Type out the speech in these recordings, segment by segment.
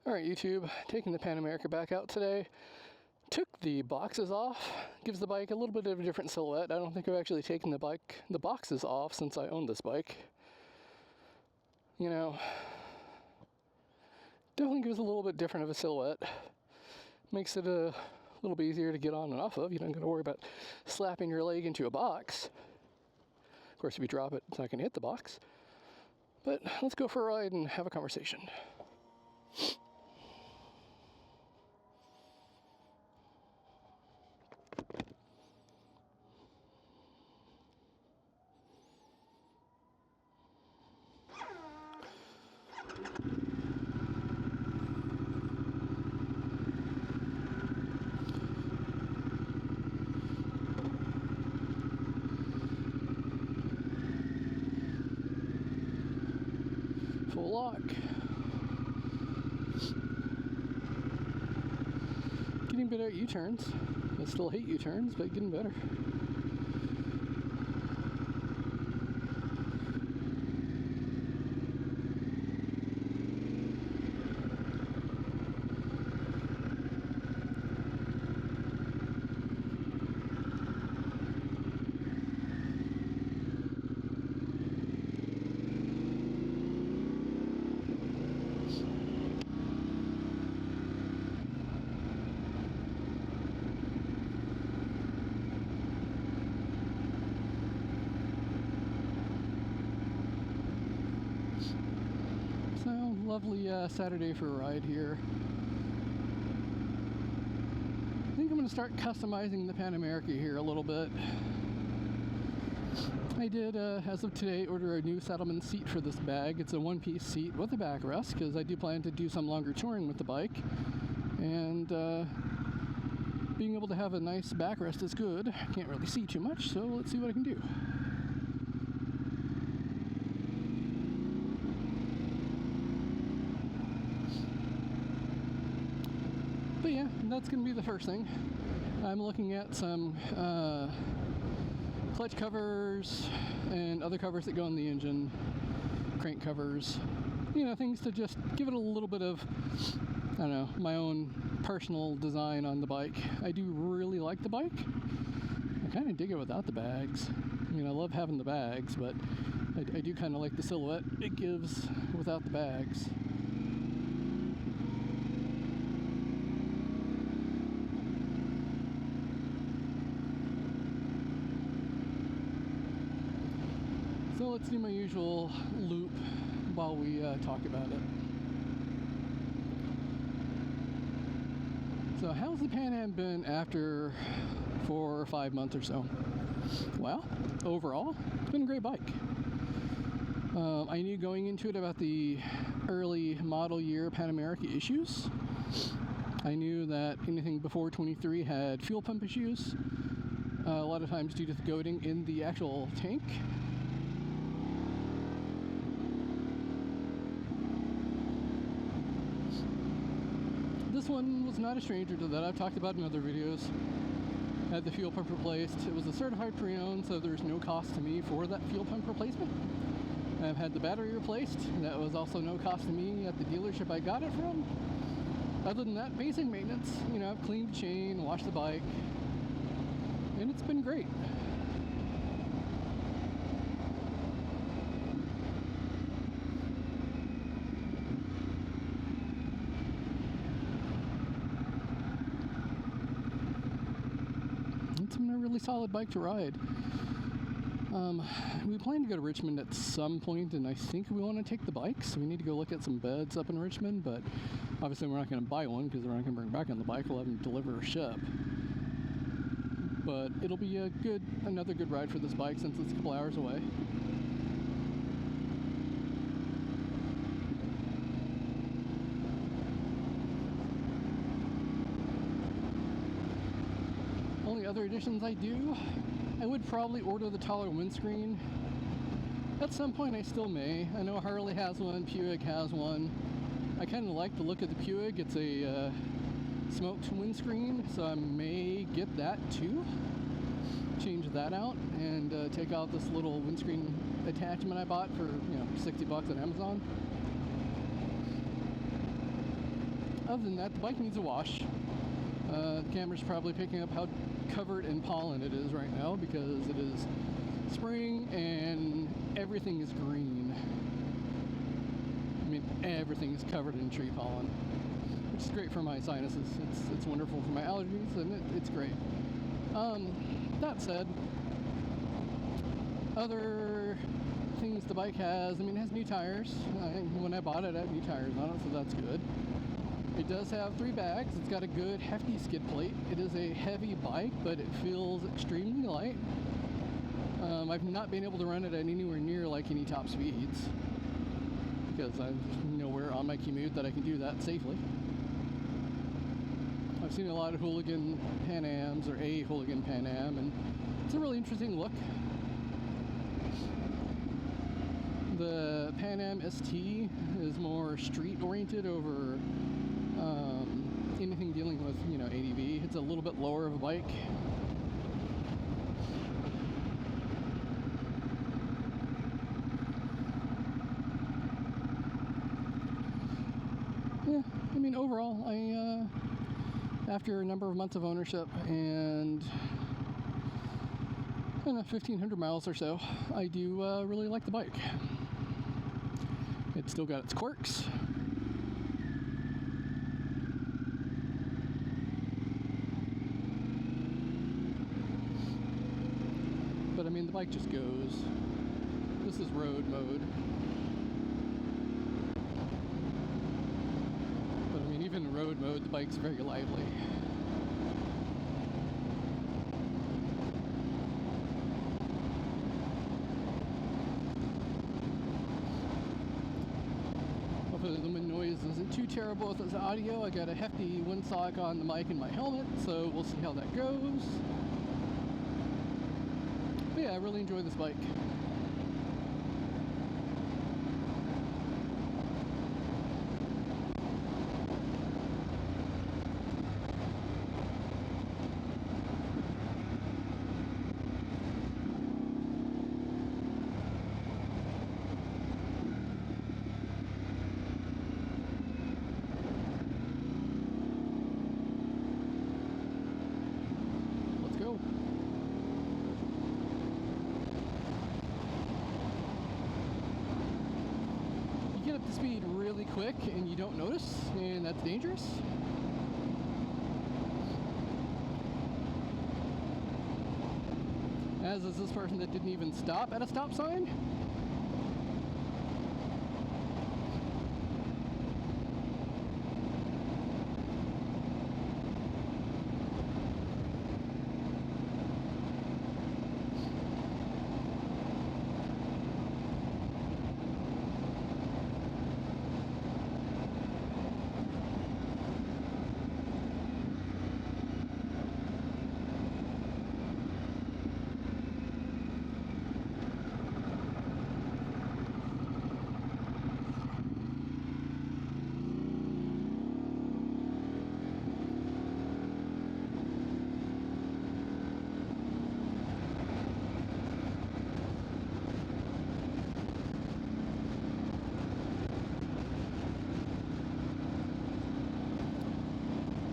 Alright YouTube, taking the Pan America back out today. Took the boxes off. Gives the bike a little bit of a different silhouette. I don't think I've actually taken the boxes off since I owned this bike. You know, definitely gives a little bit different of a silhouette. Makes it a little bit easier to get on and off of. You don't got to worry about slapping your leg into a box. Of course, if you drop it, it's not going to hit the box. But let's go for a ride and have a conversation. Full lock. Getting better at U-turns. I still hate U-turns, but getting better. Lovely Saturday for a ride here. I think I'm going to start customizing the Pan America here a little bit. I did, as of today, order a new Saddleman seat for this bag. It's a one-piece seat with a backrest because I do plan to do some longer touring with the bike. And being able to have a nice backrest is good. Can't really see too much, so let's see what I can do. But yeah, that's going to be the first thing. I'm looking at some clutch covers and other covers that go in the engine, crank covers, you know, things to just give it a little bit of, I don't know, my own personal design on the bike. I do really like the bike. I kind of dig it without the bags. You know, I love having the bags, but I do kind of like the silhouette it gives without the bags. So let's do my usual loop while we talk about it. So how's the Pan Am been after 4 or 5 months or so? Well, overall, it's been a great bike. I knew going into it about the early model year Pan America issues. I knew that anything before 23 had fuel pump issues, a lot of times due to the goating in the actual tank. This one was not a stranger to that. I've talked about it in other videos. Had the fuel pump replaced. It was a certified pre-owned, so there's no cost to me for that fuel pump replacement. I've had the battery replaced. That was also no cost to me at the dealership I got it from. Other than that, basic maintenance. You know, I've cleaned the chain, washed the bike, and it's been great. It's been a really solid bike to ride. We plan to go to Richmond at some point, and I think we want to take the bike, so we need to go look at some beds up in Richmond, but obviously we're not going to buy one because we're not going to bring it back on the bike. We'll have them deliver or ship. But it'll be another good ride for this bike since it's a couple hours away. Only other additions I do, I would probably order the taller windscreen. At some point I still may. I know Harley has one, Puig has one. I kind of like the look of the Puig. It's a smoked windscreen, so I may get that too. Change that out and take out this little windscreen attachment I bought for, $60 on Amazon. other than that, the bike needs a wash. The camera's probably picking up how covered in pollen it is right now because it is spring and everything is green. I mean, everything is covered in tree pollen, which is great for my sinuses. It's wonderful for my allergies, and it's great. That said, other things the bike has, I mean, it has new tires. When I bought it, I had new tires on it, so that's good. It does have 3 bags. It's got a good hefty skid plate. It is a heavy bike, but it feels extremely light. I've not been able to run it at anywhere near like any top speeds because I'm nowhere on my commute that I can do that safely. I've seen a lot of hooligan Pan Ams or a hooligan Pan Am, and it's a really interesting look. The Pan Am ST is more street oriented over anything dealing with, ADV. It's a little bit lower of a bike. Yeah, I mean, overall, after a number of months of ownership and 1,500 miles or so, I do really like the bike. It's still got its quirks. But I mean, the bike just goes. This is road mode. But I mean, even in road mode, the bike's very lively. Hopefully the wind noise isn't too terrible with this audio. I got a hefty windsock on the mic and my helmet, so we'll see how that goes. But yeah, I really enjoy this bike. Let's go. Get up to speed really quick and you don't notice, and that's dangerous. As is this person that didn't even stop at a stop sign.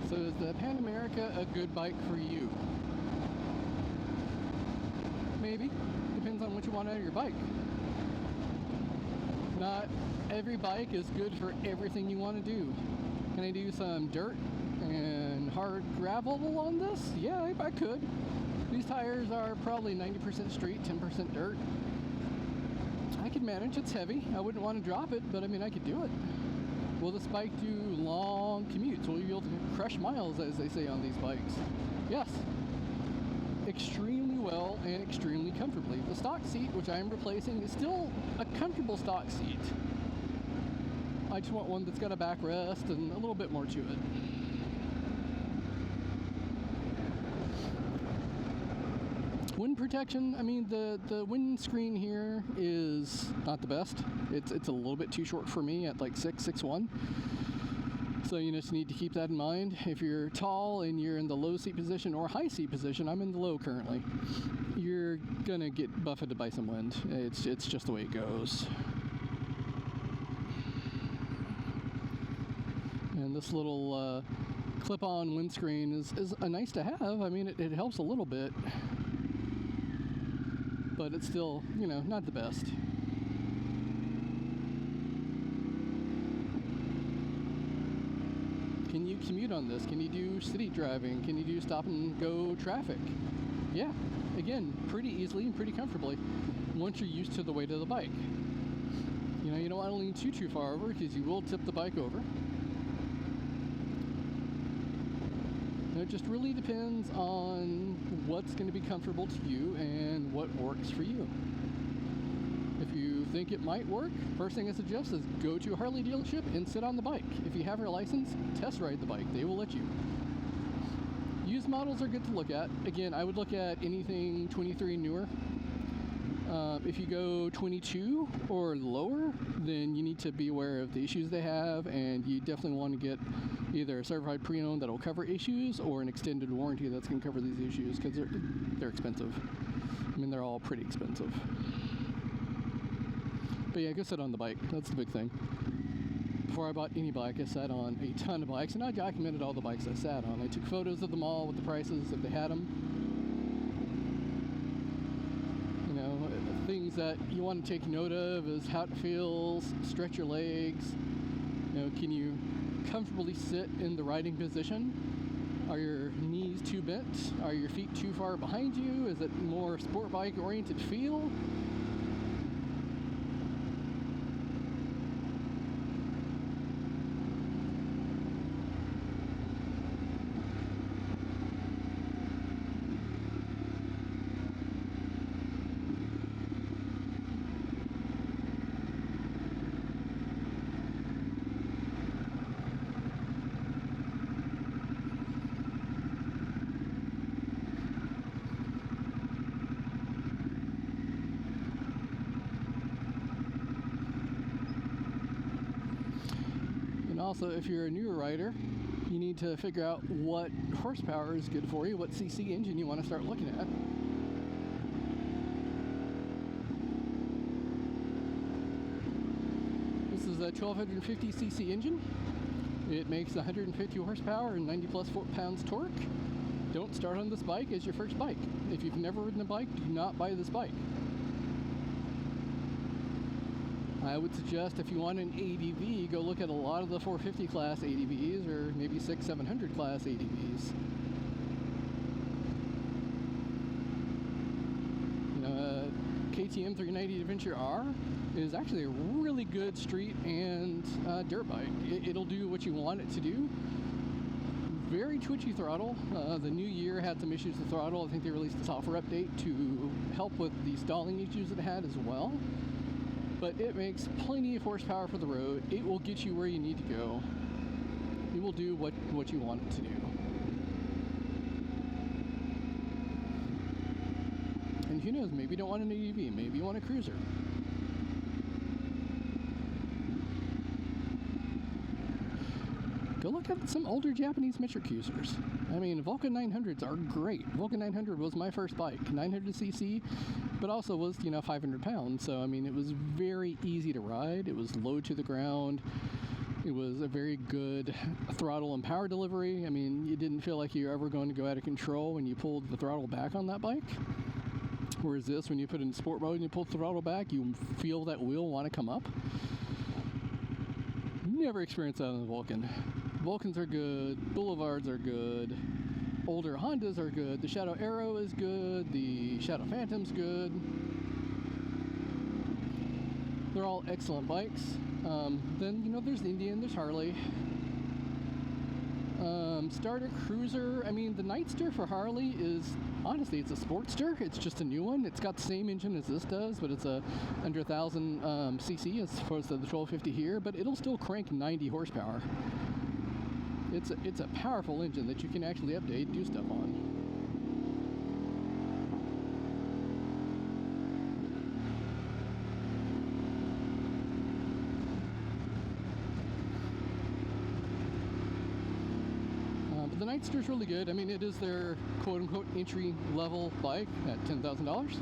So is the Pan America a good bike for you? Maybe. Depends on what you want out of your bike. Not every bike is good for everything you want to do. Can I do some dirt and hard gravel on this? Yeah, I could. These tires are probably 90% street, 10% dirt. I could manage. It's heavy. I wouldn't want to drop it, but I mean, I could do it. Will this bike do long commutes? Will you be able to crush miles, as they say on these bikes? Yes. Extremely well and extremely comfortably. The stock seat, which I am replacing, is still a comfortable stock seat. I just want one that's got a backrest and a little bit more to it. Wind protection, I mean, the windscreen here is not the best. It's a little bit too short for me at like 6'1". So you just need to keep that in mind. If you're tall and you're in the low seat position or high seat position, I'm in the low currently, you're gonna get buffeted by some wind. It's just the way it goes. And this little clip-on windscreen is a nice to have. I mean, it helps a little bit, but it's still, you know, not the best. Can you commute on this? Can you do city driving? Can you do stop and go traffic? Yeah, again, pretty easily and pretty comfortably once you're used to the weight of the bike. You know, you don't want to lean too far over because you will tip the bike over. And it just really depends on what's going to be comfortable to you and what works for you. If you think it might work, first thing I suggest is go to a Harley dealership and sit on the bike. If you have your license, test ride the bike. They will let you. Used models are good to look at. Again, I would look at anything 23 newer. If you go 22 or lower, then you need to be aware of the issues they have, and you definitely want to get either a certified pre-owned that will cover issues or an extended warranty that's going to cover these issues, because they're expensive. I mean, they're all pretty expensive. But yeah, go sit on the bike. That's the big thing. Before I bought any bike, I sat on a ton of bikes, and I documented all the bikes I sat on. I took photos of them all with the prices if they had them. You know, things that you want to take note of is how it feels, stretch your legs. You know, can you comfortably sit in the riding position? Are your knees too bent? Are your feet too far behind you? Is it more sport bike oriented feel? Also, if you're a newer rider, you need to figure out what horsepower is good for you, what cc engine you want to start looking at. This is a 1250 cc engine. It makes 150 horsepower and 90 plus foot-pounds torque. Don't start on this bike as your first bike. If you've never ridden a bike, do not buy this bike. I would suggest if you want an ADV, go look at a lot of the 450 class ADVs or maybe 600-700 class ADVs. You know, KTM 390 Adventure R is actually a really good street and dirt bike. It'll do what you want it to do. Very twitchy throttle. The new year had some issues with throttle. I think they released a software update to help with the stalling issues it had as well. But it makes plenty of horsepower for the road. It will get you where you need to go. It will do what you want it to do. And who knows, maybe you don't want an ADV, maybe you want a cruiser. Go look at some older Japanese metric cruisers. I mean, Vulcan 900s are great. Vulcan 900 was my first bike, 900cc, but also was, you know, 500 pounds. So, I mean, it was very easy to ride. It was low to the ground. It was a very good throttle and power delivery. I mean, you didn't feel like you were ever going to go out of control when you pulled the throttle back on that bike. Whereas this, when you put it in sport mode and you pull the throttle back, you feel that wheel want to come up. Never experienced that on the Vulcan. Vulcans are good, Boulevards are good, older Hondas are good, the Shadow Aero is good, the Shadow Phantom's good. They're all excellent bikes. Then, you know, there's Indian, there's Harley. Starter Cruiser, I mean, the Nightster for Harley is, honestly, it's a Sportster. It's just a new one. It's got the same engine as this does, but it's a under 1,000 cc as opposed to the 1250 here, but it'll still crank 90 horsepower. It's a powerful engine that you can actually update and do stuff on. But the Nightster's really good. I mean, it is their quote-unquote entry-level bike at $10,000.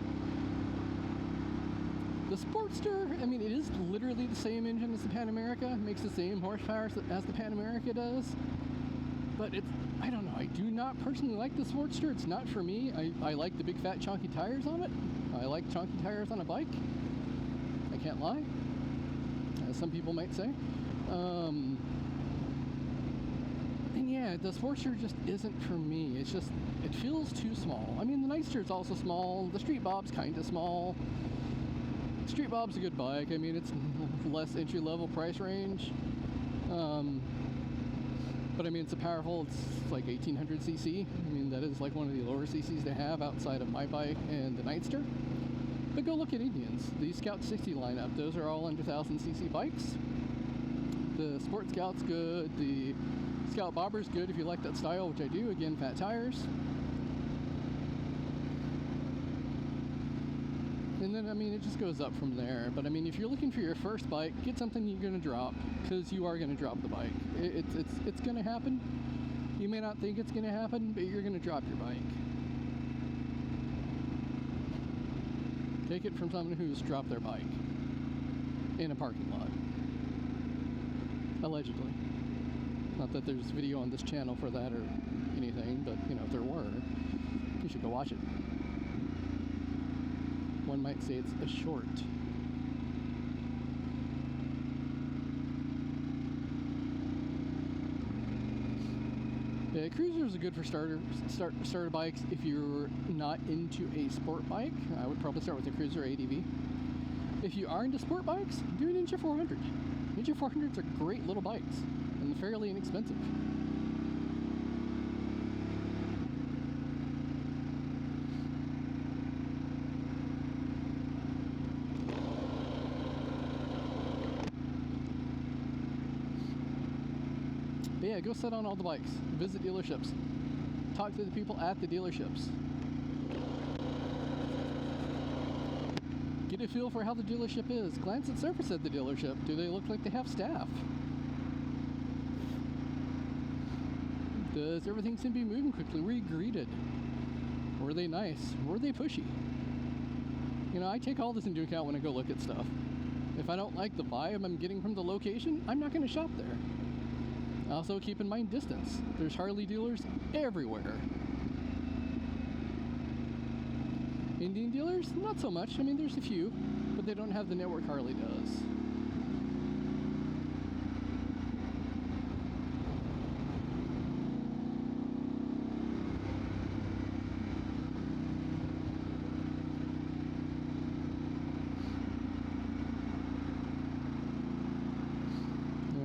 The Sportster, I mean, it is literally the same engine as the Pan America, makes the same horsepower as the Pan America does, but it's, I don't know, I do not personally like the Sportster. It's not for me. I like the big fat chunky tires on it. I like chunky tires on a bike. I can't lie, as some people might say. And yeah, the Sportster just isn't for me. It's just, it feels too small. I mean, the Nightster's also small. The Street Bob's kind of small. Street Bob's a good bike. I mean, it's less entry-level price range. But I mean, it's a powerful, it's like 1800 cc. I mean, that is like one of the lower cc's they have outside of my bike and the Nightster. But go look at Indians. The Scout 60 lineup, those are all under 1000 cc bikes. The Sport Scout's good. The Scout Bobber's good if you like that style, which I do. Again, fat tires. And then, I mean, it just goes up from there. But I mean, if you're looking for your first bike, get something you're going to drop, because you are going to drop the bike. It's going to happen. You may not think it's going to happen, but you're going to drop your bike. Take it from someone who's dropped their bike in a parking lot. Allegedly. Not that there's video on this channel for that or anything, but, you know, if there were, you should go watch it. One might say it's a short. Yeah, cruisers are good for starter bikes if you're not into a sport bike. I would probably start with a cruiser ADV. If you are into sport bikes, do an Ninja 400. Ninja 400s are great little bikes and fairly inexpensive. But yeah, go sit on all the bikes, visit dealerships, talk to the people at the dealerships. Get a feel for how the dealership is. Glance at surface at the dealership. Do they look like they have staff? Does everything seem to be moving quickly? Were you greeted? Were they nice? Were they pushy? You know, I take all this into account when I go look at stuff. If I don't like the vibe I'm getting from the location, I'm not going to shop there. Also, keep in mind distance. There's Harley dealers everywhere. Indian dealers? Not so much. I mean, there's a few, but they don't have the network Harley does.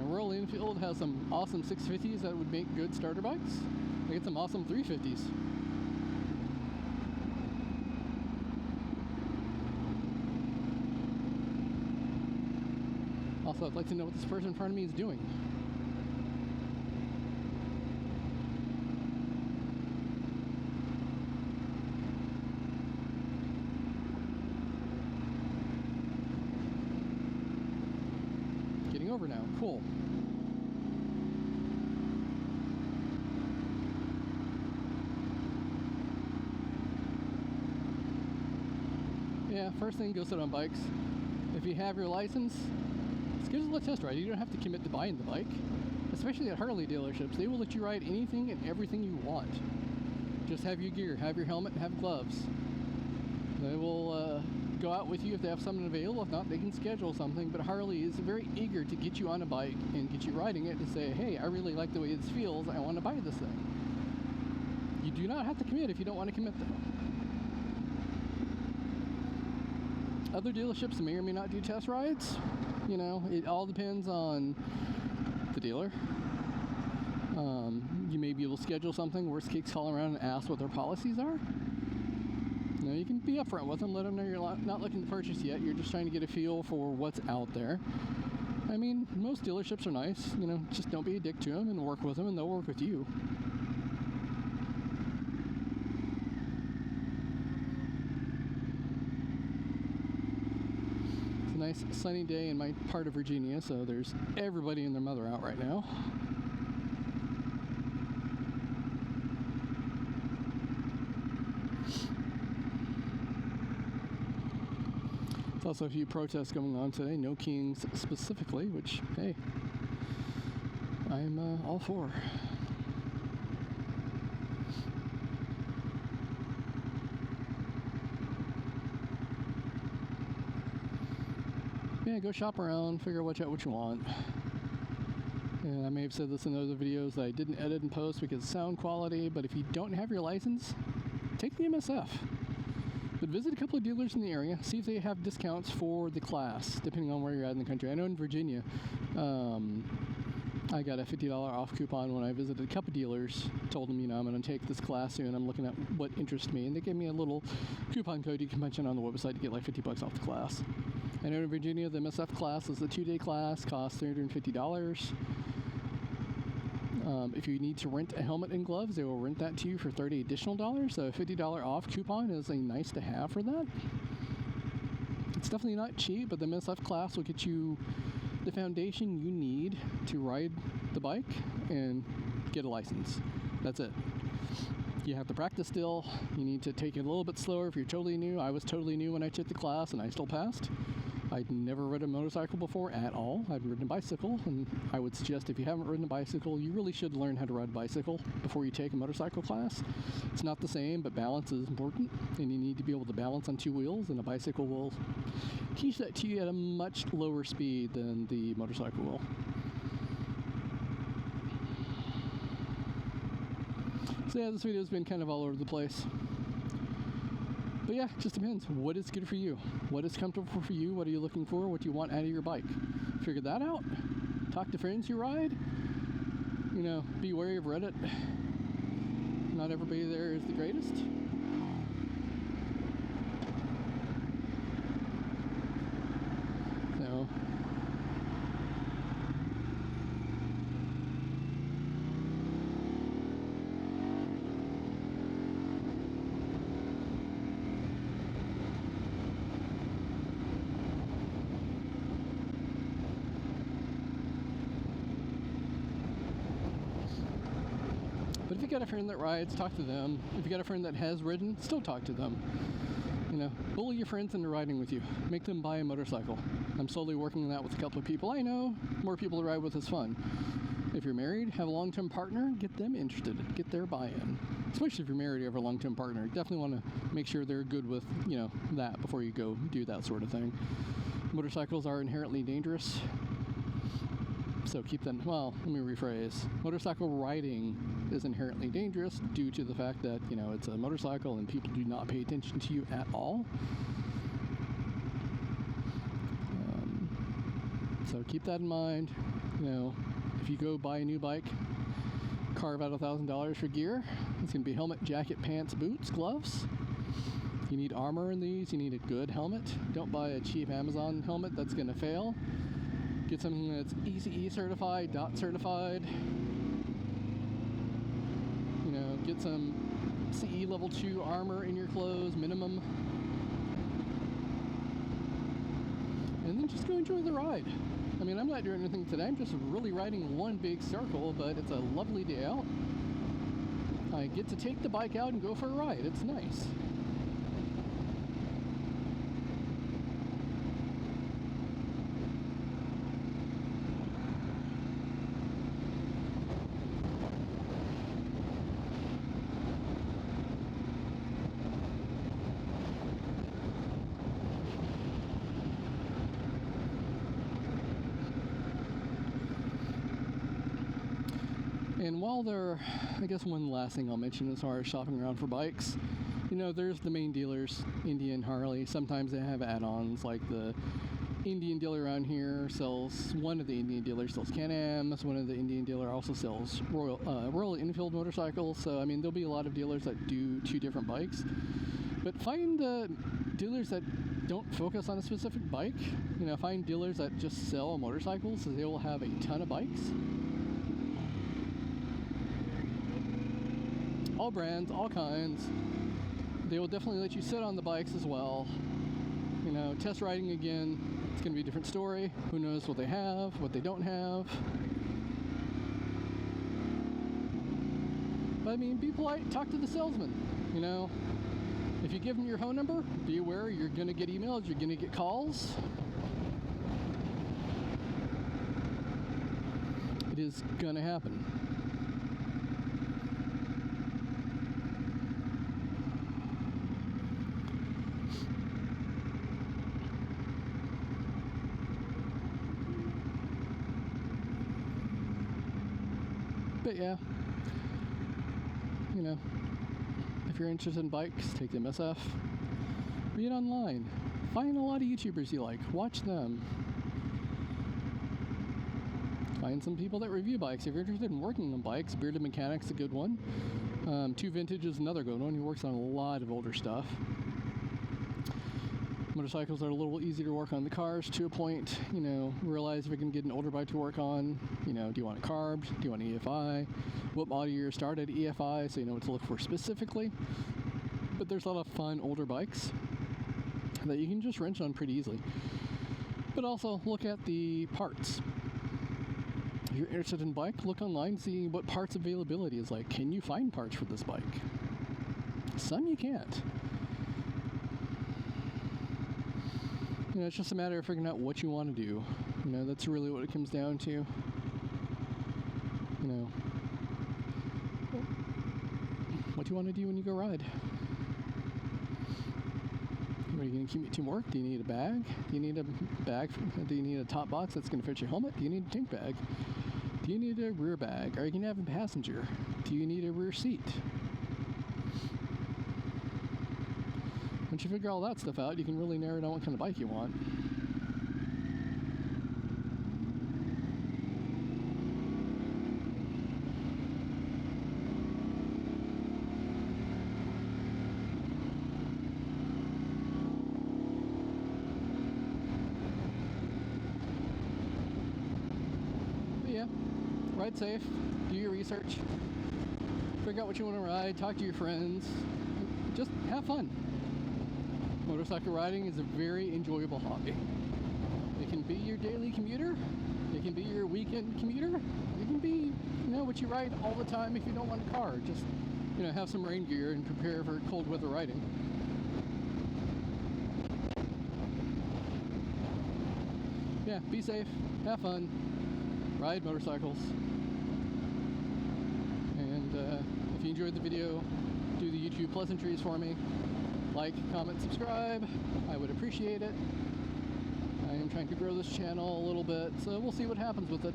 Royal Enfield has some awesome 650s that would make good starter bikes. They get some awesome 350s. Also, I'd like to know what this person in front of me is doing. Getting over now. Cool. Yeah, first thing, go sit on bikes. If you have your license, schedule a test ride. You don't have to commit to buying the bike. Especially at Harley dealerships, they will let you ride anything and everything you want. Just have your gear, have your helmet, have gloves. They will go out with you if they have something available. If not, they can schedule something. But Harley is very eager to get you on a bike and get you riding it to say, hey, I really like the way this feels. I want to buy this thing. You do not have to commit if you don't want to commit, though. Other dealerships may or may not do test rides. You know, it all depends on the dealer. You may be able to schedule something. Worst case, call around and ask what their policies are. You know, you can be upfront with them, let them know you're not looking to purchase yet. You're just trying to get a feel for what's out there. I mean, most dealerships are nice. You know, just don't be a dick to them and work with them, and they'll work with you. Nice sunny day in my part of Virginia, so there's everybody and their mother out right now. Also a few protests going on today, no kings specifically, which, hey, I'm all for. Yeah, go shop around, figure out what you want. And I may have said this in other videos that I didn't edit and post because of sound quality, but if you don't have your license, take the MSF. But visit a couple of dealers in the area, see if they have discounts for the class, depending on where you're at in the country. I know in Virginia, I got a $50 off coupon when I visited a couple dealers, told them, I'm going to take this class soon, I'm looking at what interests me, and they gave me a little coupon code you can punch in on the website to get like $50 off the class. I know in Virginia, the MSF class is a 2-day class, costs $350. If you need to rent a helmet and gloves, they will rent that to you for $30 additional. So a $50 off coupon is a nice to have for that. It's definitely not cheap, but the MSF class will get you the foundation you need to ride the bike and get a license. That's it. You have to practice still. You need to take it a little bit slower if you're totally new. I was totally new when I took the class and I still passed. I'd never ridden a motorcycle before at all. I'd ridden a bicycle, and I would suggest if you haven't ridden a bicycle, you really should learn how to ride a bicycle before you take a motorcycle class. It's not the same, but balance is important, and you need to be able to balance on two wheels, and a bicycle will teach that to you at a much lower speed than the motorcycle will. So yeah, this video has been kind of all over the place. But yeah, it just depends. What is good for you? What is comfortable for you? What are you looking for? What do you want out of your bike? Figure that out. Talk to friends who ride. Be wary of Reddit. Not everybody there is the greatest. So, but if you got a friend that rides, talk to them. If you got a friend that has ridden, still talk to them. Bully your friends into riding with you. Make them buy a motorcycle. I'm slowly working on that with a couple of people I know. More people to ride with is fun. If you're married, have a long-term partner, get them interested. Get their buy-in. Especially if you're married, you have a long-term partner. You definitely want to make sure they're good with, that before you go do that sort of thing. Motorcycles are inherently dangerous. So keep them, let me rephrase. Motorcycle riding is inherently dangerous due to the fact that, it's a motorcycle and people do not pay attention to you at all. So keep that in mind. If you go buy a new bike, carve out $1,000 for gear. It's going to be helmet, jacket, pants, boots, gloves. You need armor in these. You need a good helmet. Don't buy a cheap Amazon helmet that's going to fail. Get something that's ECE certified, DOT certified. Get some CE level 2 armor in your clothes, minimum. And then just go enjoy the ride. I'm not doing anything today. I'm just really riding one big circle, but it's a lovely day out. I get to take the bike out and go for a ride. It's nice. And while I guess one last thing I'll mention as far as shopping around for bikes, there's the main dealers, Indian, Harley. Sometimes they have add-ons, like the Indian dealer around here one of the Indian dealers sells Can-Ams, one of the Indian dealer also sells Royal Enfield motorcycles. So, there'll be a lot of dealers that do two different bikes. But find the dealers that don't focus on a specific bike. Find dealers that just sell motorcycles, so they will have a ton of bikes. All brands, all kinds. They will definitely let you sit on the bikes as well. Test riding again, it's going to be a different story. Who knows what they have, what they don't have. But be polite, talk to the salesman. If you give them your phone number, be aware you're going to get emails, you're going to get calls. It is going to happen. But yeah, you know, if you're interested in bikes, take the MSF. Read online. Find a lot of YouTubers you like. Watch them. Find some people that review bikes. If you're interested in working on bikes, Bearded Mechanic's a good one. Two Vintage is another good one. He works on a lot of older stuff. Motorcycles are a little easier to work on the cars to a point. You know, realize if you're going to get an older bike to work on, you know, do you want it carbed? Do you want EFI? What model year started EFI, so you know what to look for specifically. But there's a lot of fun older bikes that you can just wrench on pretty easily. But also look at the parts. If you're interested in bike, look online, see what parts availability is like. Can you find parts for this bike? Some you can't. You know, it's just a matter of figuring out what you want to do. You know, that's really what it comes down to. You know, what do you want to do when you go ride? Are you going to commute to work? Do you need a bag? Do you need a bag? Do you need a top box that's going to fit your helmet? Do you need a tank bag? Do you need a rear bag? Are you going to have a passenger? Do you need a rear seat? Once you figure all that stuff out, you can really narrow down what kind of bike you want. But yeah, ride safe, do your research, figure out what you want to ride, talk to your friends, just have fun. Motorcycle riding is a very enjoyable hobby. It can be your daily commuter. It can be your weekend commuter. It can be, you know, what you ride all the time if you don't want a car. Just, you know, have some rain gear and prepare for cold weather riding. Yeah, be safe, have fun, ride motorcycles. And if you enjoyed the video, do the YouTube pleasantries for me. Like, comment, subscribe. I would appreciate it. I am trying to grow this channel a little bit, so we'll see what happens with it.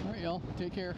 Alright, y'all. Take care.